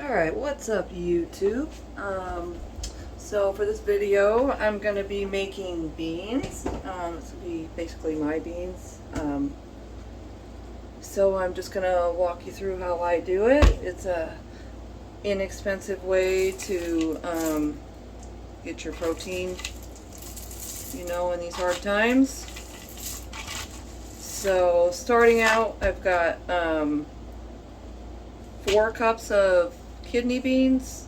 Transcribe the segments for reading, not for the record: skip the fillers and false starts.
Alright, what's up YouTube? So for this video I'm going to be making beans. This will be basically my beans. So I'm just going to walk you through how I do it. It's a inexpensive way to get your protein, you know, in these hard times. So starting out, I've got 4 cups of kidney beans,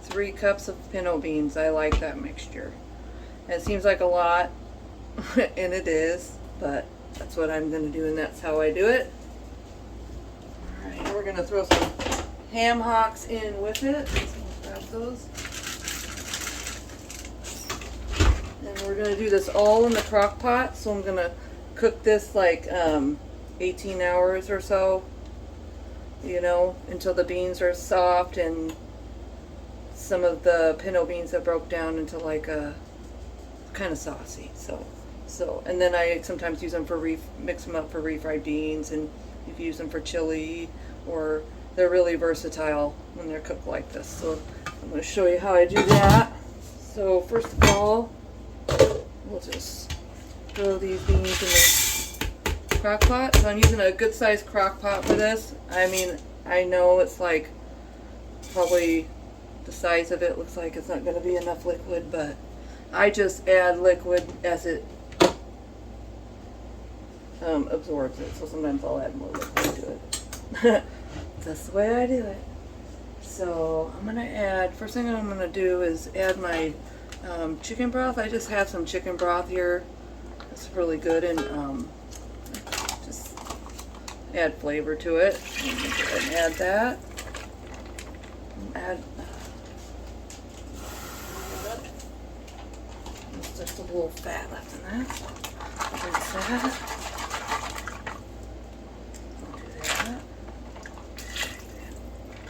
3 cups of pinto beans. I like that mixture. It seems like a lot, and it is, but that's what I'm going to do, and that's how I do it. Alright, we're going to throw some ham hocks in with it. So we'll grab those. And we're going to do this all in the crock pot, so I'm going to cook this like 18 hours or so, you know, until the beans are soft and some of the pinto beans have broke down into like a kind of saucy. So and then I sometimes use them for mix them up for refried beans, and you can use them for chili, or they're really versatile when they're cooked like this. So I'm going to show you how I do that. So first of all, we'll just throw these beans in the crock pot. So I'm using a good sized crock pot for this. I mean, I know it's like probably the size of it looks like it's not going to be enough liquid, but I just add liquid as it absorbs it. So sometimes I'll add more liquid to it. That's the way I do it. So I'm going to add, first thing I'm going to do is add my chicken broth. I just have some chicken broth here. It's really good, and just add flavor to it. And add that. Add there's just a little fat left in that. Rinse that.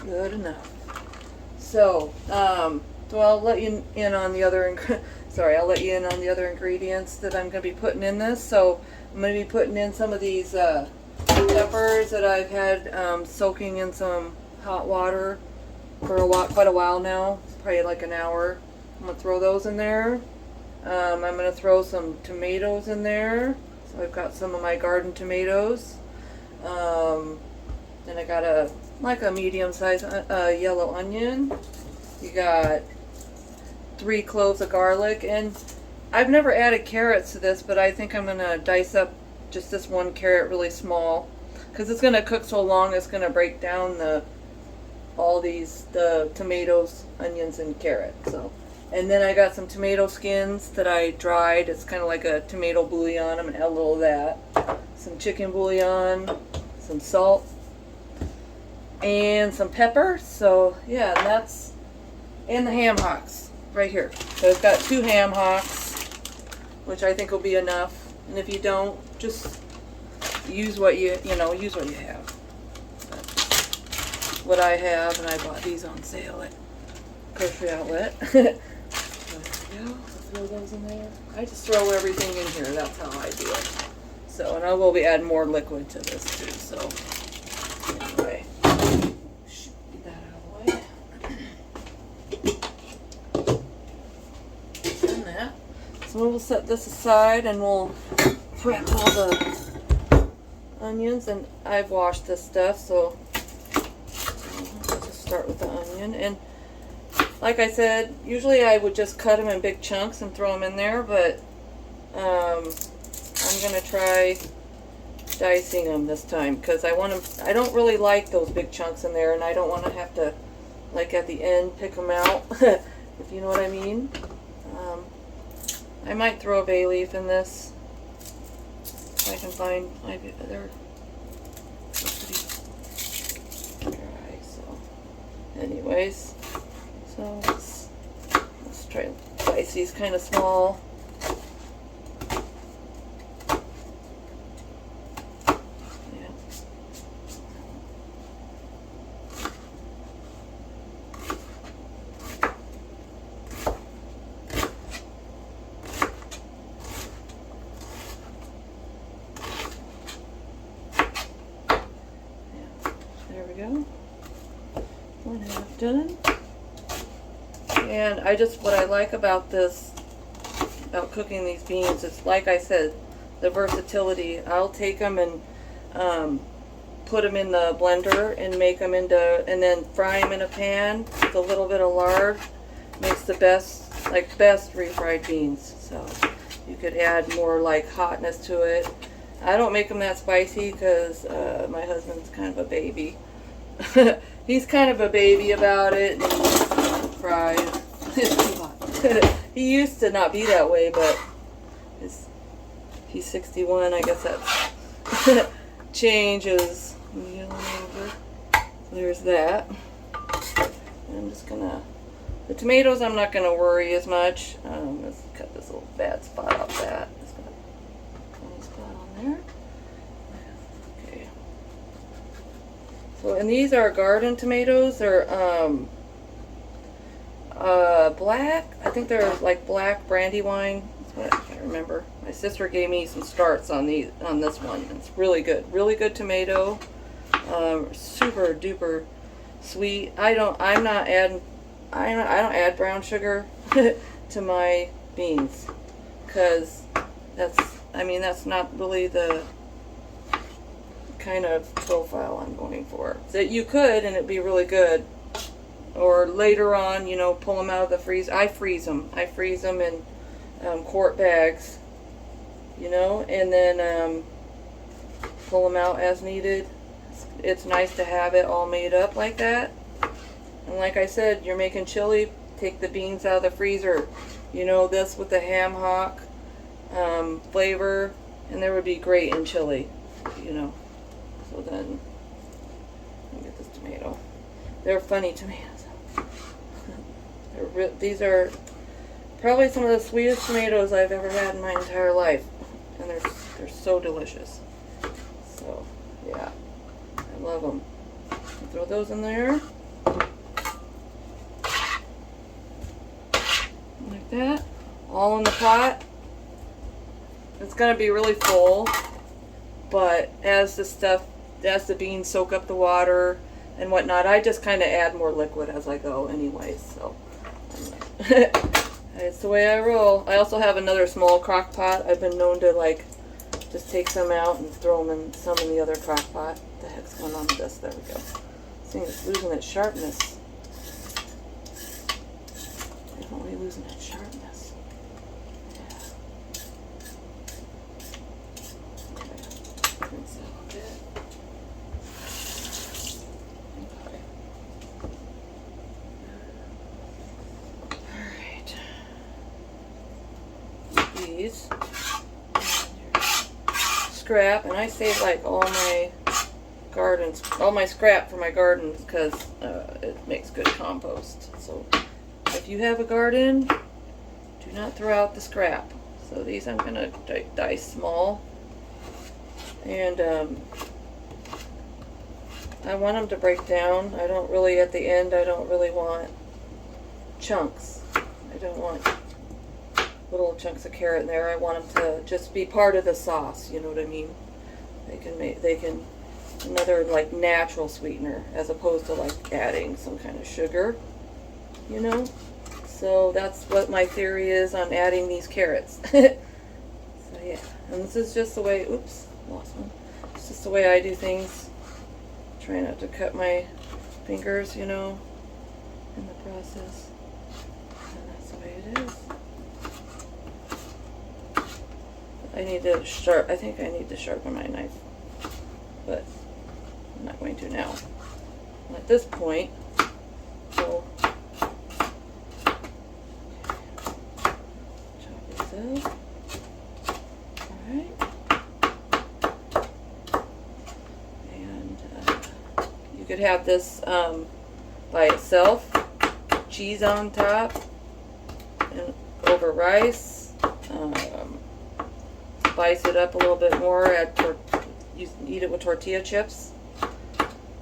Good enough. So, I'll let you in on the other ingredients that I'm going to be putting in this. So I'm going to be putting in some of these peppers that I've had soaking in some hot water for quite a while now, probably like an hour. I'm going to throw those in there. I'm going to throw some tomatoes in there. So I've got some of my garden tomatoes. Then I got a medium-sized yellow onion. You got 3 cloves of garlic, and I've never added carrots to this, but I think I'm going to dice up just this 1 carrot really small, because it's going to cook so long it's going to break down the tomatoes, onions, and carrot. So, and then I got some tomato skins that I dried. It's kind of like a tomato bouillon. I'm going to add a little of that. Some chicken bouillon, some salt, and some pepper. So yeah, and the ham hocks right here. So I've got 2 ham hocks, which I think will be enough. And if you don't, just use what you have. That's what I have, and I bought these on sale at Grocery Outlet. So there we go. I'll throw those in there. I just throw everything in here. That's how I do it. So, and I will be adding more liquid to this too. So anyway, get that out of the way. So we'll set this aside, and we'll prep all the onions. And I've washed this stuff, so I'll just start with the onion. And like I said, usually I would just cut them in big chunks and throw them in there, but I'm gonna try dicing them this time, because I don't really like those big chunks in there, and I don't want to have to, like at the end, pick them out. If you know what I mean. I might throw a bay leaf in this if I can find. They're pretty dry. So, anyways, so let's try to dice these kind of small. There we go. 1/2 done. And what I like about this, about cooking these beans, is like I said, the versatility. I'll take them and put them in the blender and make them into, and then fry them in a pan with a little bit of lard. Makes the best refried beans. So you could add more like hotness to it. I don't make them that spicy because my husband's kind of a baby. He's kind of a baby about it. And he fries. He used to not be that way, but he's 61. I guess that's changes. There's that. I'm just gonna. The tomatoes I'm not gonna worry as much. Let's cut this little bad spot off that. Just gonna put a spot on there. Okay. So, and these are garden tomatoes. They're black. I think they're like black Brandywine. That's what I can't remember. My sister gave me some starts on this one. It's really good. Really good tomato. Super duper sweet. I don't add brown sugar to my beans because that's not really the kind of profile I'm going for. That you could, and it'd be really good. Or later on, pull them out of the freezer. I freeze them in quart bags, and then pull them out as needed. It's nice to have it all made up like that. And like I said, you're making chili, take the beans out of the freezer. This with the ham hock flavor, and there would be great in chili, So then, let me get this tomato. They're funny tomatoes. These are probably some of the sweetest tomatoes I've ever had in my entire life. And they're so delicious. So, yeah. I love them. Throw those in there. Like that. All in the pot. It's going to be really full. But as the beans soak up the water and whatnot, I just kind of add more liquid as I go anyways. So, it's the way I roll. I also have another small crock pot. I've been known to just take some out and throw them in some in the other crock pot. What the heck's going on with this? There we go. This thing is losing its sharpness. Definitely losing its sharpness. Yeah. Okay. Rinse that a bit. These scrap, and I save all my scrap for my gardens because it makes good compost. So if you have a garden, do not throw out the scrap. So these I'm gonna dice small, and I want them to break down. I don't really, at the end, I don't really want chunks. I don't want little chunks of carrot in there. I want them to just be part of the sauce, you know what I mean? They can another natural sweetener as opposed to adding some kind of sugar, So that's what my theory is on adding these carrots. So yeah, and this is just the way, oops, lost one. It's just the way I do things. Try not to cut my fingers, in the process. And that's the way it is. I think I need to sharpen my knife, but I'm not going to now. And at this point, we'll chop these up. Alright. And you could have this by itself, cheese on top, and over rice. Spice it up a little bit more. You eat it with tortilla chips.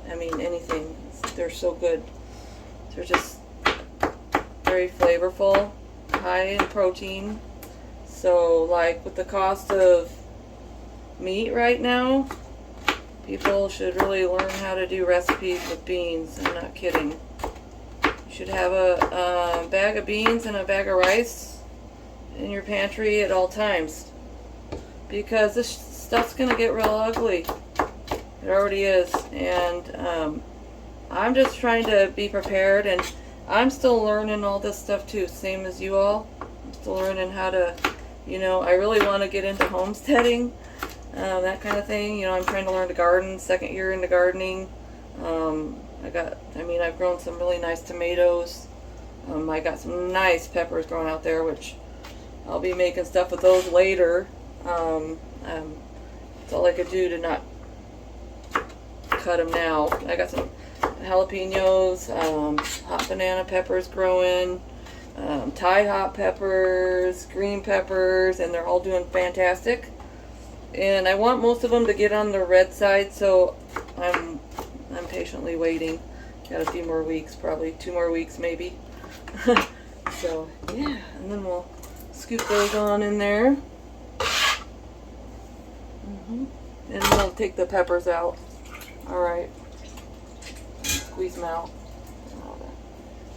I mean, anything. They're so good. They're just very flavorful, high in protein. So, with the cost of meat right now, people should really learn how to do recipes with beans. I'm not kidding. You should have a bag of beans and a bag of rice in your pantry at all times, because this stuff's gonna get real ugly. It already is, and I'm just trying to be prepared, and I'm still learning all this stuff too, same as you all. I'm still learning how to, I really want to get into homesteading, that kind of thing. I'm trying to learn to garden, second year into gardening. I've grown some really nice tomatoes. I got some nice peppers growing out there, which I'll be making stuff with those later. It's all I could do to not cut them now. I got some jalapenos, hot banana peppers growing, Thai hot peppers, green peppers, and they're all doing fantastic. And I want most of them to get on the red side, so I'm patiently waiting. Got a few more weeks, probably 2 more weeks maybe. So yeah, and then we'll scoop those on in there. And we'll take the peppers out. Alright. Squeeze them out.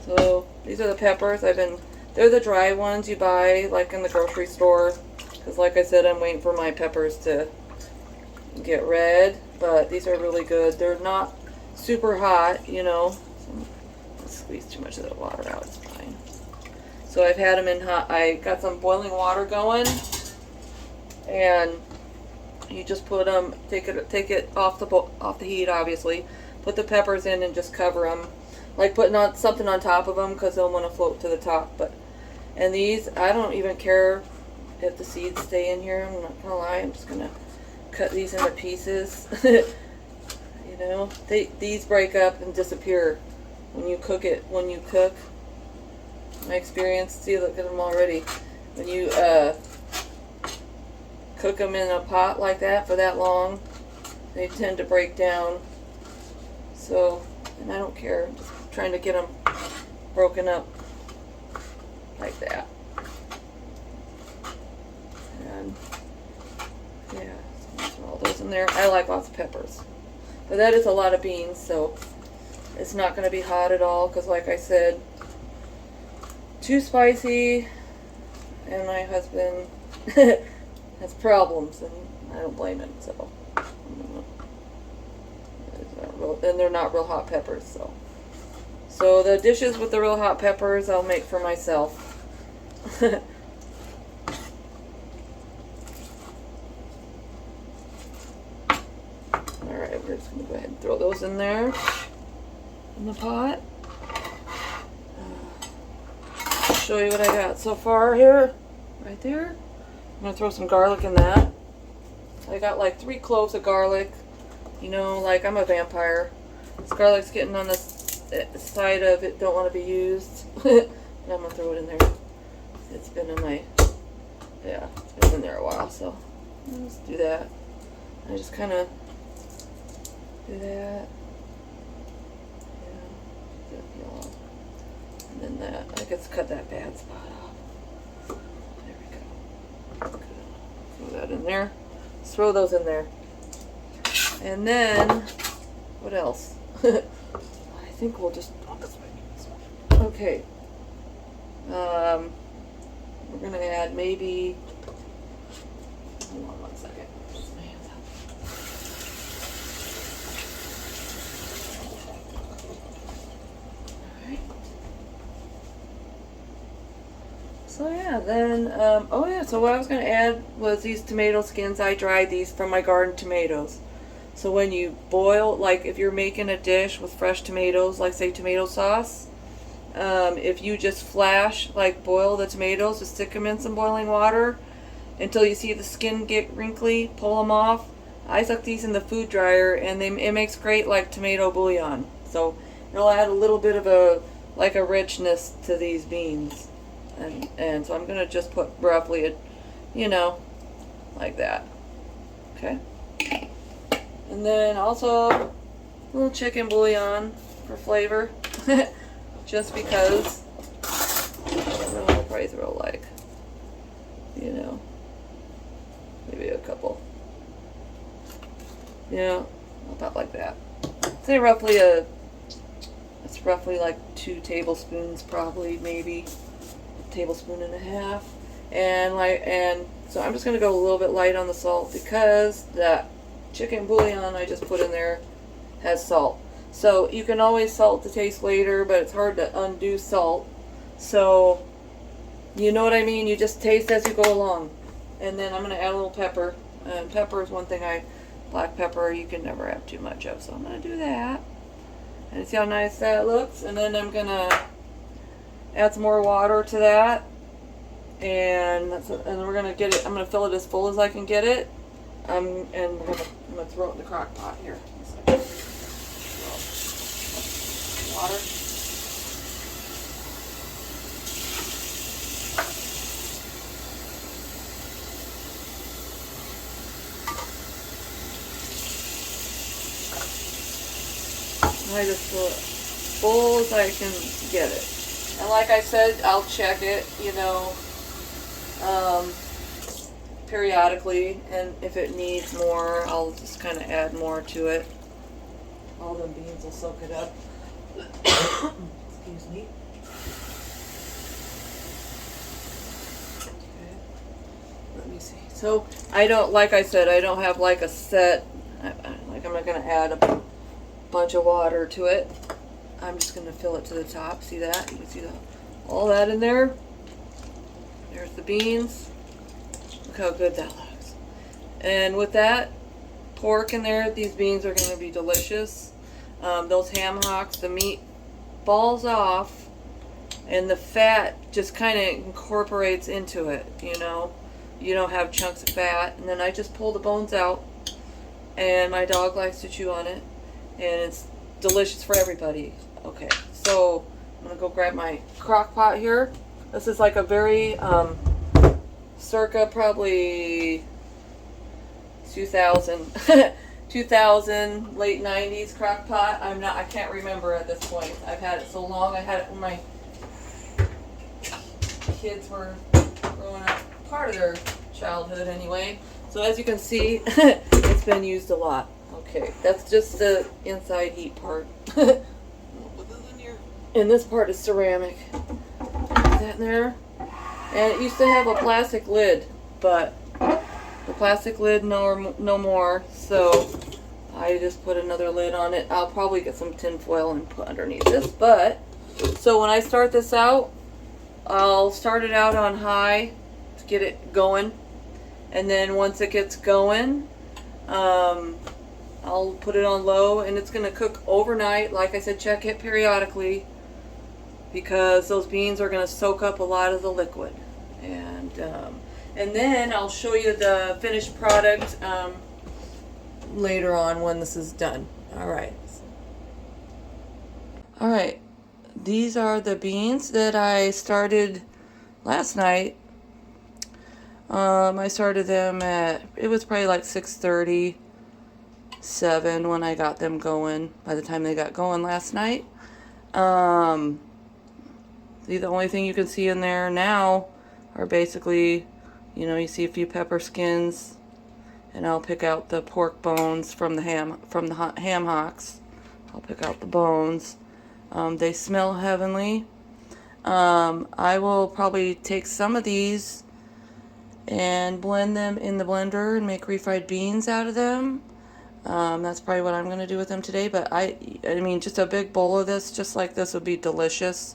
So these are the peppers. They're the dry ones you buy like in the grocery store. Because like I said, I'm waiting for my peppers to get red. But these are really good. They're not super hot, Let's squeeze too much of the water out. It's fine. So I've had them in hot. I got some boiling water going. And you just put them, take it off the heat, obviously. Put the peppers in and just cover them, like putting on something on top of them, because they'll want to float to the top. And these, I don't even care if the seeds stay in here. I'm not gonna lie. I'm just gonna cut these into pieces. These break up and disappear when you cook it. When you cook, my experience. See, look at them already. When you cook them in a pot like that for that long, they tend to break down. So, and I don't care. I'm just trying to get them broken up like that. And yeah, so throw all those in there. I like lots of peppers, but that is a lot of beans, so it's not going to be hot at all. Because, like I said, too spicy, and my husband has problems, and I don't blame him. So, and they're not real hot peppers. So the dishes with the real hot peppers I'll make for myself. All right, we're just gonna go ahead and throw those in there in the pot. I'll show you what I got so far here, right there. I'm gonna throw some garlic in that. I got like 3 cloves of garlic. Like I'm a vampire. This garlic's getting on the side of it, don't want to be used. And I'm gonna throw it in there. It's been in my, it's been in there a while, so let's do that. I just kind of do that. And then that, I guess cut that bad spot off. There we go. Throw that in there. Let's throw those in there. And then, what else? I think we'll just go this way. Okay. We're gonna add maybe. Hold on 1 second. Just my hands up. All right. So yeah, then so what I was gonna add was these tomato skins. I dried these from my garden tomatoes. So when you boil, like if you're making a dish with fresh tomatoes, like say tomato sauce, if you just boil the tomatoes, just stick them in some boiling water until you see the skin get wrinkly, pull them off. I stuck these in the food dryer, and it makes great like tomato bouillon. So it'll add a little bit of a richness to these beans, and so I'm gonna just put roughly like that. Okay. And then also a little chicken bouillon for flavor, just because I don't know, I'll probably throw maybe a couple. About like that. Say roughly a It's roughly like 2 tablespoons, probably, maybe a tablespoon and a half. And so I'm just gonna go a little bit light on the salt because that chicken bouillon I just put in there has salt. So you can always salt to taste later, but it's hard to undo salt. So you know what I mean? You just taste as you go along. And then I'm gonna add a little pepper. And pepper is one thing black pepper you can never have too much of. So I'm gonna do that. And see how nice that looks? And then I'm gonna add some more water to that. And then we're gonna get it. I'm gonna fill it as full as I can get it. And I'm gonna throw it in the crock pot here. Water. I just fill it full as I can get it. And like I said, I'll check it, you know, periodically, and if it needs more, I'll just kind of add more to it. All the beans will soak it up. Excuse me. Okay. Let me see. So I don't, like I said, I don't have like a set, like I'm not going to add a bunch of water to it. I'm just going to fill it to the top. See that? You can see all that in there. There's the beans. Look how good that looks. And with that pork in there, these beans are going to be delicious. Those ham hocks, the meat falls off and the fat just kind of incorporates into it, you know. You don't have chunks of fat. And then I just pull the bones out, and my dog likes to chew on it, and it's delicious for everybody. Okay, so I'm gonna go grab my crock pot here. This is like a very circa probably 2000 2000 late 90s crock pot. I can't remember at this point. I've had it so long. I had it when my kids were growing up, part of their childhood anyway. So as you can see, it's been used a lot. Okay, that's just the inside heat part. And this part is ceramic. Put that in there. And it used to have a plastic lid, but the plastic lid no more. So I just put another lid on it. I'll probably get some tin foil and put underneath this. But so when I start this out, I'll start it out on high to get it going, and then once it gets going, I'll put it on low, and it's going to cook overnight. Like I said, check it periodically because those beans are going to soak up a lot of the liquid. And then I'll show you the finished product later on when this is done. All right. All right. These are the beans that I started last night. I started them at, it was probably like 6:30. 7 when I got them going. By the time they got going last night, the only thing you can see in there now are basically, you know, you see a few pepper skins, and I'll pick out the pork bones from the ham hocks. I'll pick out the bones. They smell heavenly. I will probably take some of these and blend them in the blender and make refried beans out of them. That's probably what I'm going to do with them today, but I mean, just a big bowl of this, just like this, would be delicious.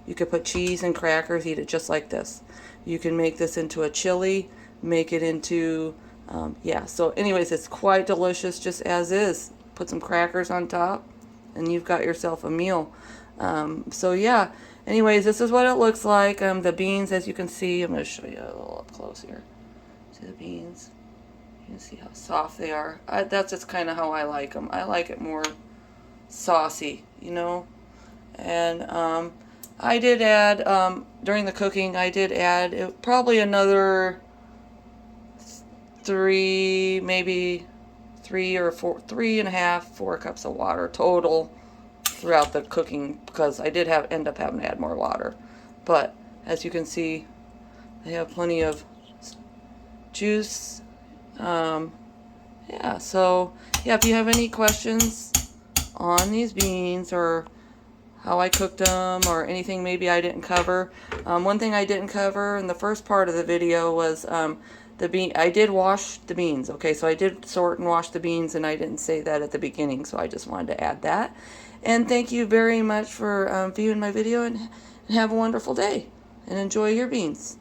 You could put cheese and crackers, eat it just like this. You can make this into a chili, make it into, yeah, so anyways, it's quite delicious just as is. Put some crackers on top, and you've got yourself a meal. So yeah, anyways, this is what it looks like. The beans, as you can see, I'm going to show you a little up close here. See the beans? You can see how soft they are. That's just kind of how I like them. I like it more saucy, you know. And I did add, during the cooking, I did add probably another 3 or 4, 3.5, 4 cups of water total throughout the cooking, because I did end up having to add more water. But as you can see, they have plenty of juice. Yeah, so yeah, if you have any questions on these beans or how I cooked them or anything maybe I didn't cover. One thing I didn't cover in the first part of the video was the bean. I did wash the beans. Okay, so I did sort and wash the beans, and I didn't say that at the beginning, so I just wanted to add that. And thank you very much for viewing my video, and have a wonderful day and enjoy your beans.